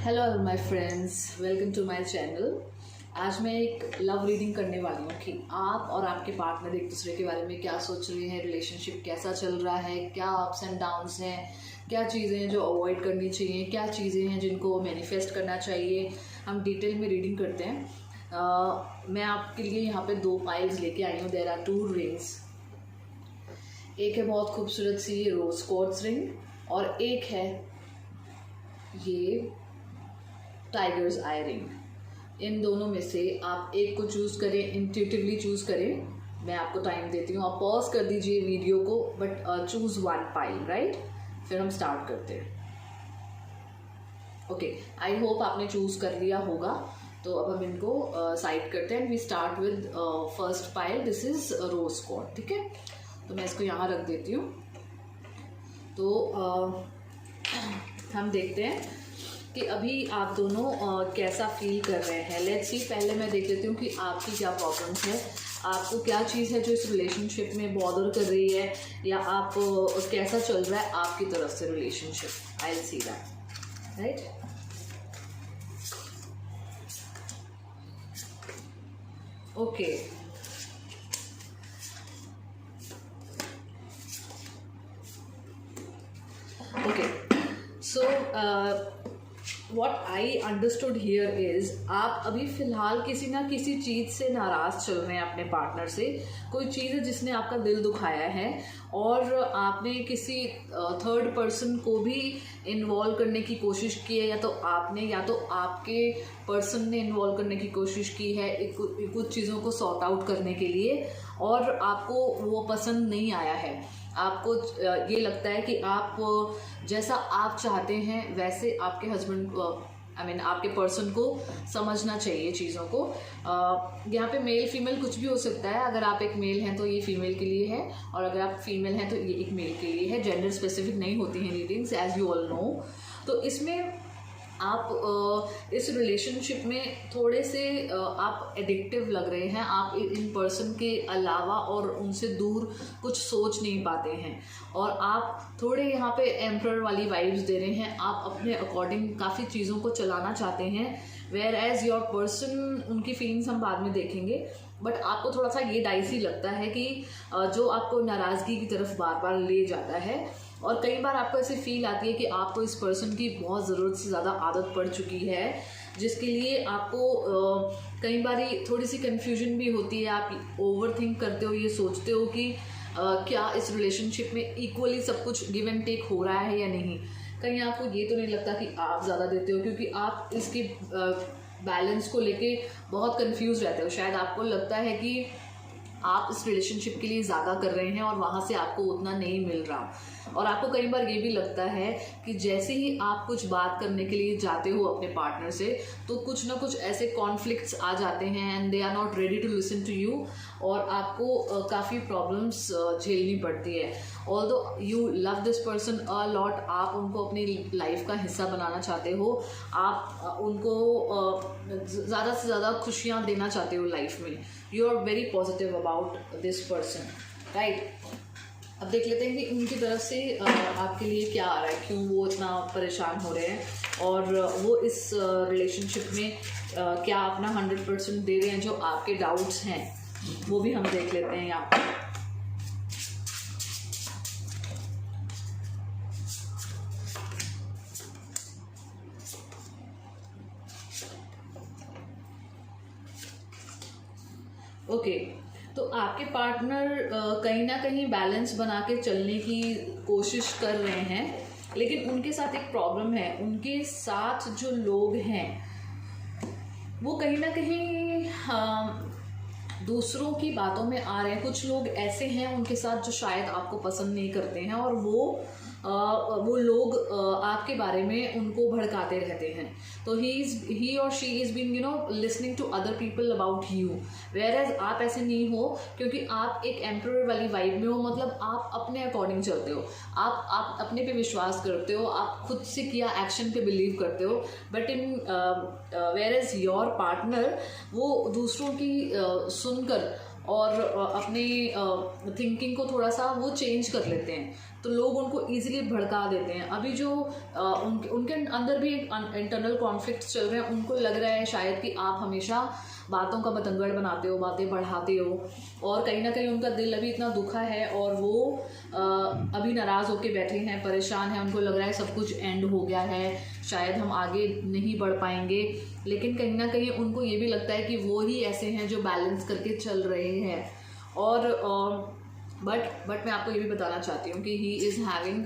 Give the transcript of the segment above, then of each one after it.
Hello my friends, welcome to my channel. आज मैं एक लव रीडिंग करने वाली हूँ कि आप और आपके पार्टनर एक दूसरे के बारे में क्या सोच रहे हैं, रिलेशनशिप कैसा चल रहा है, क्या अप्स एंड डाउन्स हैं, क्या चीज़ें हैं जो अवॉइड करनी चाहिए, क्या चीज़ें हैं जिनको मैनिफेस्ट करना चाहिए। हम डिटेल में रीडिंग करते हैं। मैं आपके लिए यहाँ पे 2 पाइल्स लेके आई हूँ। There are 2 rings. एक है बहुत खूबसूरत सी रोज क्वार्ट्ज रिंग और एक है ये टाइगर्स आई रिंग। इन दोनों में से आप एक को चूज़ करें, इंट्यूटिवली चूज़ करें। मैं आपको टाइम देती हूँ, आप पॉज कर दीजिए वीडियो को, बट चूज़ 1 पाइल, राइट। फिर हम स्टार्ट करते हैं। ओके, आई होप आपने चूज़ कर लिया होगा। तो अब हम इनको साइड करते हैं। We start with first pile. This is rose quartz, ठीक है। तो मैं इसको यहाँ रख देती हूँ। तो हम देखते हैं कि अभी आप दोनों कैसा फील कर रहे हैं। Let's see. पहले मैं देख लेती हूँ कि आपकी क्या प्रॉब्लम्स है, आपको क्या चीज़ है जो इस रिलेशनशिप में बॉदर कर रही है, या आप कैसा चल रहा है आपकी तरफ से relationship. I will see that, right. Okay, so what I understood here is, आप अभी फ़िलहाल किसी ना किसी चीज़ से नाराज़ चल रहे हैं अपने पार्टनर से। कोई चीज़ है जिसने आपका दिल दुखाया है और आपने किसी थर्ड पर्सन को भी इन्वॉल्व करने की कोशिश की है, या तो आपने या तो आपके पर्सन ने इन्वॉल्व करने की कोशिश की है कुछ चीज़ों को सॉर्ट आउट करने के लिए, और आपको वो पसंद नहीं आया है। आपको ये लगता है कि आप जैसा आप चाहते हैं वैसे आपके हस्बैंड आपके पर्सन को समझना चाहिए चीज़ों को। यहाँ पे मेल फीमेल कुछ भी हो सकता है। अगर आप एक मेल हैं तो ये फीमेल के लिए है, और अगर आप फीमेल हैं तो ये एक मेल के लिए है। जेंडर स्पेसिफिक नहीं होती हैं readings, as you all know. तो इसमें आप इस रिलेशनशिप में थोड़े से आप एडिक्टिव लग रहे हैं। आप इन पर्सन के अलावा और उनसे दूर कुछ सोच नहीं पाते हैं, और आप थोड़े यहाँ पे एम्परर वाली वाइब्स दे रहे हैं। आप अपने अकॉर्डिंग काफ़ी चीज़ों को चलाना चाहते हैं, वेयर एज योर पर्सन, उनकी फीलिंग्स हम बाद में देखेंगे, बट आपको थोड़ा सा ये डाइसी लगता है कि जो आपको नाराज़गी की तरफ बार बार ले जाता है। और कई बार आपको ऐसी फील आती है कि आपको इस पर्सन की बहुत ज़रूरत से ज़्यादा आदत पड़ चुकी है, जिसके लिए आपको कई बार थोड़ी सी कन्फ्यूजन भी होती है। आप ओवर थिंक करते हो, ये सोचते हो कि क्या इस रिलेशनशिप में इक्वली सब कुछ गिव एंड टेक हो रहा है या नहीं। कहीं आपको ये तो नहीं लगता कि आप ज़्यादा देते हो, क्योंकि आप इसके बैलेंस को लेके बहुत कंफ्यूज रहते हो। शायद आपको लगता है कि आप इस रिलेशनशिप के लिए ज़्यादा कर रहे हैं और वहाँ से आपको उतना नहीं मिल रहा। और आपको कई बार ये भी लगता है कि जैसे ही आप कुछ बात करने के लिए जाते हो अपने पार्टनर से, तो कुछ ना कुछ ऐसे कॉन्फ्लिक्ट्स आ जाते हैं and they are not ready to listen to you, और आपको काफ़ी प्रॉब्लम्स झेलनी पड़ती है। Although you love this person a lot, आप उनको अपनी लाइफ का हिस्सा बनाना चाहते हो, आप उनको ज़्यादा से ज़्यादा खुशियाँ देना चाहते हो लाइफ में। You are very positive about this person, right. अब देख लेते हैं कि उनकी तरफ से आपके लिए क्या आ रहा है, क्यों वो इतना परेशान हो रहे हैं, और वो इस रिलेशनशिप में क्या अपना 100% दे रहे हैं। जो आपके डाउट्स हैं वो भी हम देख लेते हैं यहाँ पर। ओके, तो आपके पार्टनर कहीं ना कहीं बैलेंस बना के चलने की कोशिश कर रहे हैं, लेकिन उनके साथ एक प्रॉब्लम है। उनके साथ जो लोग हैं वो कहीं ना कहीं दूसरों की बातों में आ रहे हैं। कुछ लोग ऐसे हैं उनके साथ जो शायद आपको पसंद नहीं करते हैं, और वो लोग आपके बारे में उनको भड़काते रहते हैं। तो ही और she is been listening to other people about you, whereas आप ऐसे नहीं हो, क्योंकि आप एक एम्परर वाली वाइब में हो। मतलब आप अपने अकॉर्डिंग चलते हो, आप अपने पे विश्वास करते हो, आप खुद से किया एक्शन पे बिलीव करते हो। But in whereas your partner, वो दूसरों की सुनकर और अपनी थिंकिंग को थोड़ा सा वो चेंज कर लेते हैं। तो लोग उनको ईजिली भड़का देते हैं। अभी जो उनके अंदर भी एक इंटरनल कॉन्फ्लिक्ट चल रहे हैं, उनको लग रहा है शायद कि आप हमेशा बातों का बतंगड़ बनाते हो, बातें बढ़ाते हो, और कहीं ना कहीं उनका दिल अभी इतना दुखा है और वो अभी नाराज़ होके बैठे हैं, परेशान हैं। उनको लग रहा है सब कुछ एंड हो गया है, शायद हम आगे नहीं बढ़ पाएंगे। लेकिन कहीं ना कहीं उनको ये भी लगता है कि वो ही ऐसे हैं जो बैलेंस करके चल रहे हैं। और बट मैं आपको ये भी बताना चाहती हूँ कि he is having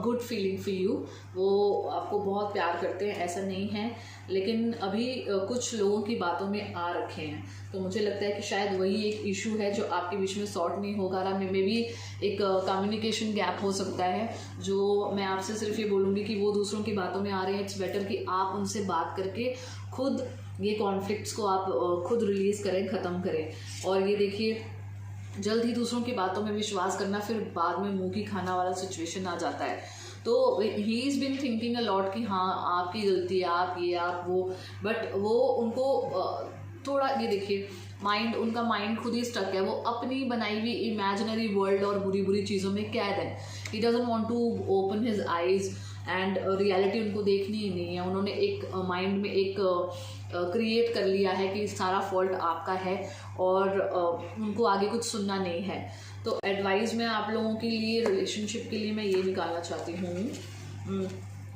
good feeling for you. वो आपको बहुत प्यार करते हैं, ऐसा नहीं है, लेकिन अभी कुछ लोगों की बातों में आ रखे हैं। तो मुझे लगता है कि शायद वही एक इशू है जो आपके बीच में सॉर्ट नहीं होगा रहा। मे भी एक कम्युनिकेशन गैप हो सकता है, जो मैं आपसे सिर्फ ये बोलूँगी कि वो दूसरों की बातों में आ रहे हैं। इट्स बेटर कि आप उनसे बात करके खुद ये कॉन्फ्लिक्ट्स को आप खुद रिलीज़ करें, ख़त्म करें। और ये देखिए, जल्द ही दूसरों की बातों में विश्वास करना फिर बाद में मुंह की खाना वाला सिचुएशन आ जाता है। तो he is been thinking a lot कि हाँ आपकी गलती है, आप ये आप वो, बट वो उनको थोड़ा ये देखिए उनका माइंड खुद ही स्टक है। वो अपनी बनाई हुई इमेजिनरी वर्ल्ड और बुरी बुरी चीज़ों में कैद है। He doesn't want to open his eyes and reality उनको देखनी ही नहीं है। उन्होंने एक माइंड में एक क्रिएट कर लिया है कि सारा फॉल्ट आपका है और उनको आगे कुछ सुनना नहीं है। तो एडवाइस मैं आप लोगों के लिए, रिलेशनशिप के लिए मैं ये निकालना चाहती हूँ,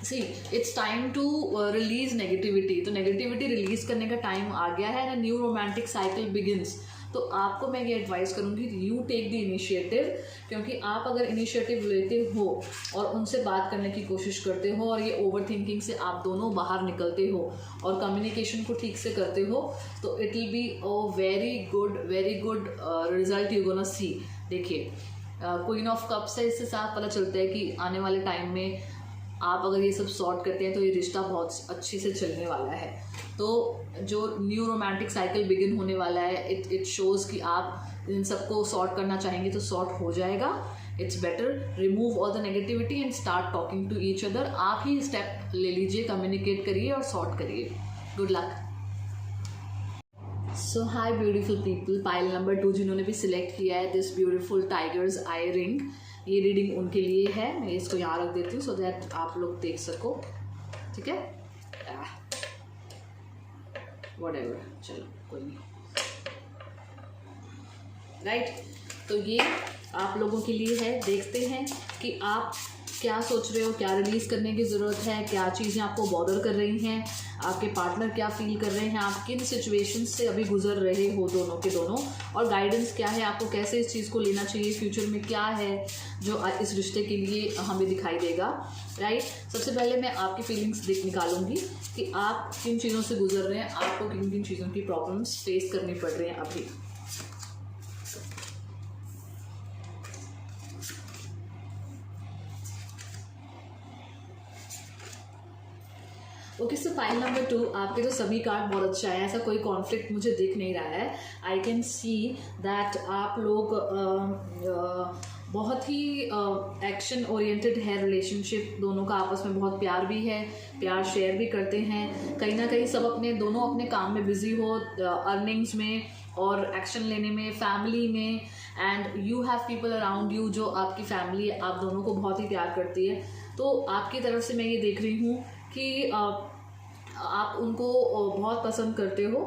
see it's time to release negativity. तो नेगेटिविटी रिलीज करने का टाइम आ गया है and new romantic cycle begins. तो आपको मैं ये एडवाइस करूँगी, यू टेक द इनिशिएटिव, क्योंकि आप अगर इनिशिएटिव लेते हो और उनसे बात करने की कोशिश करते हो और ये ओवर थिंकिंग से आप दोनों बाहर निकलते हो और कम्युनिकेशन को ठीक से करते हो, तो it will be a very good result you gonna see. देखिए, क्वीन ऑफ कप्स है, इससे साफ पता चलता है कि आने वाले टाइम में आप अगर ये सब सॉर्ट करते हैं तो ये रिश्ता बहुत अच्छी से चलने वाला है। तो जो न्यू रोमांटिक साइकिल बिगिन होने वाला है, इट शोज़ कि आप इन सबको सॉर्ट करना चाहेंगे तो सॉर्ट हो जाएगा। It's better remove all the negativity and start talking to each other. आप ही स्टेप ले लीजिए, कम्युनिकेट करिए और सॉर्ट करिए। Good luck. So hi beautiful people, pile number 2 जिन्होंने भी सिलेक्ट किया है this beautiful tigers eye ring, ये रीडिंग उनके लिए है। मैं इसको यहाँ रख देती हूँ सो दैट आप लोग देख सको, ठीक है। व्हाटएवर, चलो कोई नहीं, राइट। तो ये आप लोगों के लिए है। देखते हैं कि आप क्या सोच रहे हो, क्या रिलीज़ करने की ज़रूरत है, क्या चीज़ें आपको बॉदर कर रही हैं, आपके पार्टनर क्या फील कर रहे हैं, आप किन सिचुएशंस से अभी गुजर रहे हो दोनों के दोनों, और गाइडेंस क्या है, आपको कैसे इस चीज़ को लेना चाहिए, फ्यूचर में क्या है जो इस रिश्ते के लिए हमें दिखाई देगा, राइट। सबसे पहले मैं आपकी फीलिंग्स निकालूंगी कि आप किन चीज़ों से गुजर रहे हैं, आपको किन किन चीज़ों की प्रॉब्लम्स फेस करनी पड़ रही हैं अभी। ओके, सो फाइल नंबर 2, आपके तो सभी कार्ड बहुत अच्छा है, ऐसा कोई कॉन्फ्लिक्ट मुझे दिख नहीं रहा है। आई कैन सी दैट आप लोग बहुत ही एक्शन ओरिएंटेड है रिलेशनशिप, दोनों का आपस में बहुत प्यार भी है, प्यार शेयर भी करते हैं। कहीं ना कहीं सब दोनों अपने काम में बिजी हो, अर्निंग्स में और एक्शन लेने में, फैमिली में, and you have people around you जो आपकी फैमिली आप दोनों को बहुत ही प्यार करती है। तो आपकी तरफ से मैं ये देख रही हूँ कि आप उनको बहुत पसंद करते हो,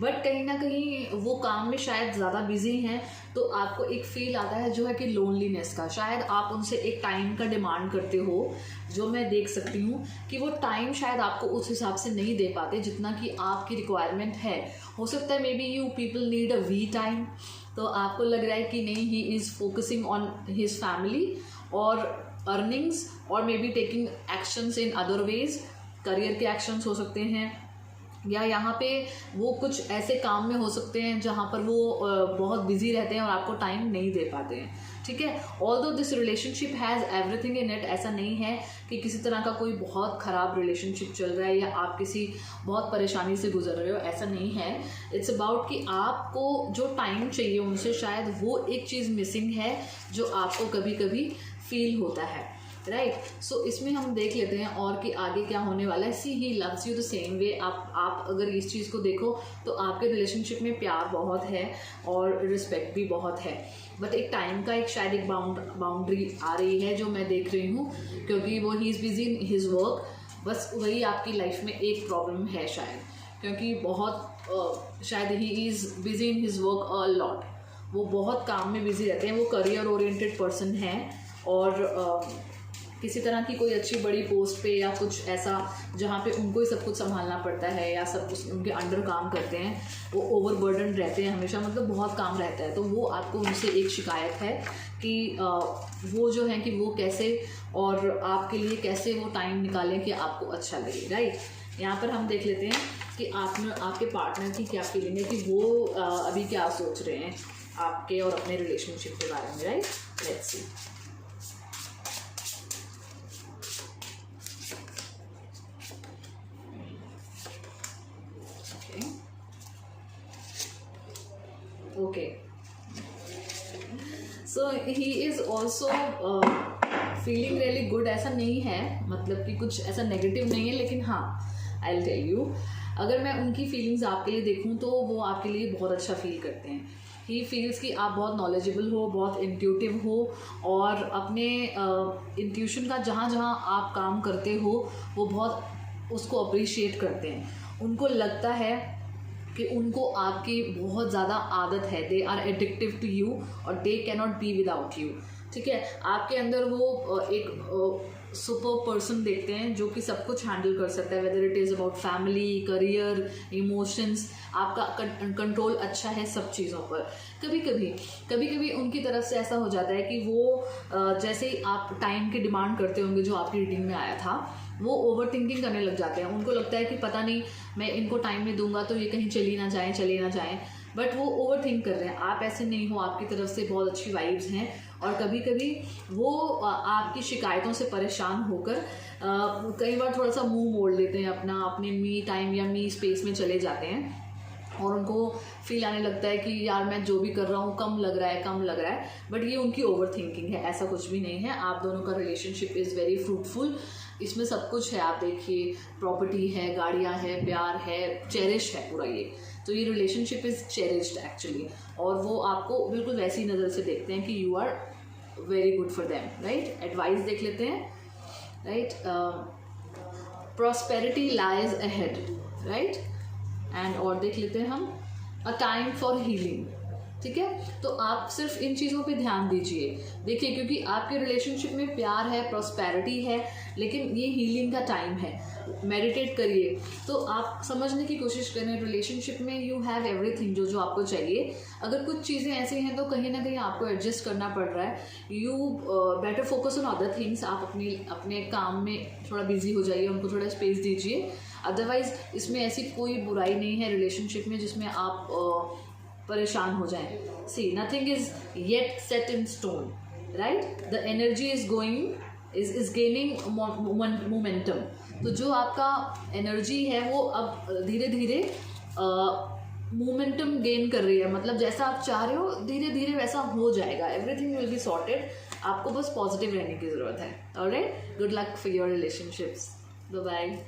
बट कहीं ना कहीं वो काम में शायद ज़्यादा बिजी हैं, तो आपको एक फील आता है जो है कि लोनलीनेस का। शायद आप उनसे एक टाइम का डिमांड करते हो, जो मैं देख सकती हूँ कि वो टाइम शायद आपको उस हिसाब से नहीं दे पाते जितना कि आपकी रिक्वायरमेंट है। हो सकता है maybe you people need a we time, तो आपको लग रहा है कि नहीं, he is focusing on his family और अर्निंग्स, और maybe taking actions in other ways, career के एक्शंस हो सकते हैं, या यहाँ पे वो कुछ ऐसे काम में हो सकते हैं जहाँ पर वो बहुत बिजी रहते हैं और आपको टाइम नहीं दे पाते हैं, ठीक है। Although this relationship has everything in it, ऐसा नहीं है कि किसी तरह का कोई बहुत ख़राब रिलेशनशिप चल रहा है या आप किसी बहुत परेशानी से गुजर रहे हो, ऐसा नहीं है। इट्स अबाउट कि आपको जो टाइम चाहिए उनसे, शायद वो एक चीज़ मिसिंग है जो आपको कभी कभी फील होता है। राइट। सो इसमें हम देख लेते हैं और कि आगे क्या होने वाला है। See he loves you the same way. आप अगर इस चीज़ को देखो तो आपके रिलेशनशिप में प्यार बहुत है और रिस्पेक्ट भी बहुत है, बट एक टाइम का एक शायद एक बाउंड्री आ रही है जो मैं देख रही हूँ, क्योंकि वो he is busy in his work. बस वही आपकी लाइफ में एक प्रॉब्लम है शायद, क्योंकि बहुत शायद he is busy in his work a lot. वो बहुत काम में बिजी रहते हैं, वो करियर ओरिएंटेड पर्सन हैं और किसी तरह की कोई अच्छी बड़ी पोस्ट पे या कुछ ऐसा जहाँ पे उनको ही सब कुछ संभालना पड़ता है या सब कुछ उनके अंडर काम करते हैं, वो ओवरबर्डन रहते हैं हमेशा, मतलब बहुत काम रहता है। तो वो आपको उनसे एक शिकायत है कि वो जो है कि वो कैसे और आपके लिए कैसे वो टाइम निकालें कि आपको अच्छा लगे, राइट। यहाँ पर हम देख लेते हैं कि आपके पार्टनर की क्या फीलिंग है, कि वो अभी क्या सोच रहे हैं आपके और अपने रिलेशनशिप के बारे में, right. Let's see. Okay, so he is also feeling really good. ऐसा नहीं है, मतलब कि कुछ ऐसा नेगेटिव नहीं है, लेकिन हाँ आई विल टेल यू, अगर मैं उनकी फीलिंग्स आपके लिए देखूं तो वो आपके लिए बहुत अच्छा फील करते हैं। ही फील्स कि आप बहुत नॉलेजेबल हो, बहुत इंट्यूटिव हो और अपने इंट्यूशन का जहाँ जहाँ आप काम करते हो वो बहुत उसको अप्रिशिएट करते हैं। उनको लगता है कि उनको आपकी बहुत ज़्यादा आदत है, they are addictive to you और they cannot be without you, ठीक है। आपके अंदर वो एक सुपर पर्सन देखते हैं जो कि सब कुछ हैंडल कर सकता है, whether it is about family, career, emotions. आपका कंट्रोल अच्छा है सब चीज़ों पर। कभी कभी उनकी तरफ से ऐसा हो जाता है कि वो जैसे ही आप टाइम की डिमांड करते होंगे जो आपकी रीडिंग में आया था, वो ओवर थिंकिंग करने लग जाते हैं। उनको लगता है कि पता नहीं मैं इनको टाइम नहीं दूंगा तो ये कहीं चले ना जाएं, बट वो ओवर थिंक कर रहे हैं। आप ऐसे नहीं हो, आपकी तरफ से बहुत अच्छी वाइब्स हैं और कभी कभी वो आपकी शिकायतों से परेशान होकर कई बार थोड़ा सा मुंह मोड़ लेते हैं, अपने मी टाइम या मी स्पेस में चले जाते हैं और उनको फील आने लगता है कि यार मैं जो भी कर रहा हूँ कम लग रहा है, बट ये उनकी ओवर थिंकिंग है, ऐसा कुछ भी नहीं है। आप दोनों का रिलेशनशिप इज़ वेरी फ्रूटफुल, इसमें सब कुछ है। आप देखिए, प्रॉपर्टी है, गाड़ियाँ है, प्यार है, चेरिश है पूरा ये। तो ये रिलेशनशिप इज़ चेरिश्ड एक्चुअली, और वो आपको बिल्कुल वैसी नज़र से देखते हैं कि you are very good for them, right. Advice देख लेते हैं, right. Prosperity lies ahead, right. And और देख लेते हैं हम अ टाइम फॉर हीलिंग, ठीक है। तो आप सिर्फ इन चीज़ों पे ध्यान दीजिए, देखिए, क्योंकि आपके रिलेशनशिप में प्यार है, प्रॉस्पेरिटी है, लेकिन ये हीलिंग का टाइम है। मेडिटेट करिए, तो आप समझने की कोशिश करें रिलेशनशिप में यू हैव एवरीथिंग जो आपको चाहिए। अगर कुछ चीज़ें ऐसी हैं तो कहीं ना कहीं आपको एडजस्ट करना पड़ रहा है, you better focus on other things. आप अपने काम में थोड़ा बिजी हो जाइए, उनको थोड़ा स्पेस दीजिए। अदरवाइज इसमें ऐसी कोई बुराई नहीं है रिलेशनशिप में जिसमें आप परेशान हो जाएं। See, nothing is yet set in stone, right. The energy is gaining momentum. तो जो आपका एनर्जी है वो अब धीरे धीरे मोमेंटम गेन कर रही है, मतलब जैसा आप चाह रहे हो धीरे धीरे वैसा हो जाएगा। एवरीथिंग विल बी सॉर्टेड, आपको बस पॉजिटिव रहने की ज़रूरत है। Alright, good luck for your relationships, bye bye.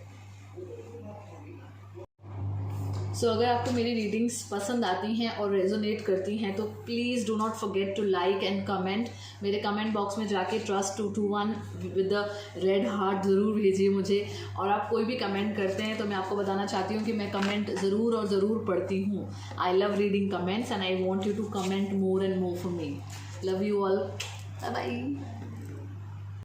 So अगर आपको मेरी रीडिंग्स पसंद आती हैं और रेजोनेट करती हैं तो please do not forget to like and comment. मेरे कमेंट बॉक्स में जाके trust221 with the red heart ज़रूर भेजिए मुझे। और आप कोई भी कमेंट करते हैं तो मैं आपको बताना चाहती हूँ कि मैं कमेंट ज़रूर पढ़ती हूँ। I love reading comments and I want you to comment more and more for me. Love you all, bye bye.